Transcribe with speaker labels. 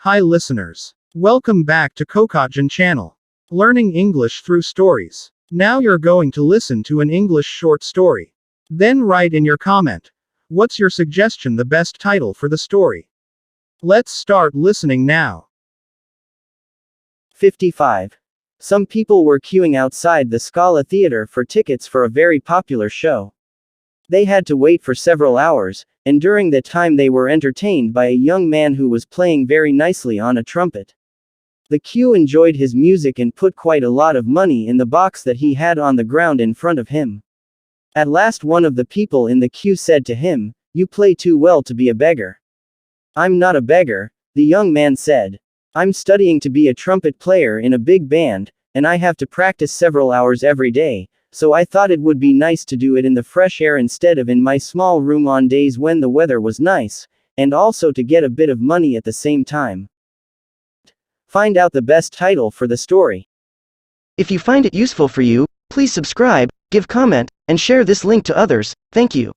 Speaker 1: Hi listeners. Welcome back to Kokotjan channel. Learning English through stories. Now you're going to listen to an English short story. Then write in your comment. What's your suggestion the best title for the story? Let's start listening now.
Speaker 2: 55. Some people were queuing outside the Scala Theatre for tickets for a very popular show. They had to wait for several hours, and during that time they were entertained by a young man who was playing very nicely on a trumpet. The queue enjoyed his music and put quite a lot of money in the box that he had on the ground in front of him. At last one of the people in the queue said to him, "You play too well to be a beggar." "I'm not a beggar," the young man said. "I'm studying to be a trumpet player in a big band, and I have to practice several hours every day, so I thought it would be nice to do it in the fresh air instead of in my small room on days when the weather was nice, and also to get a bit of money at the same time." Find out the best title for the story.
Speaker 3: If you find it useful for you, please subscribe, give comment, and share this link to others. Thank you.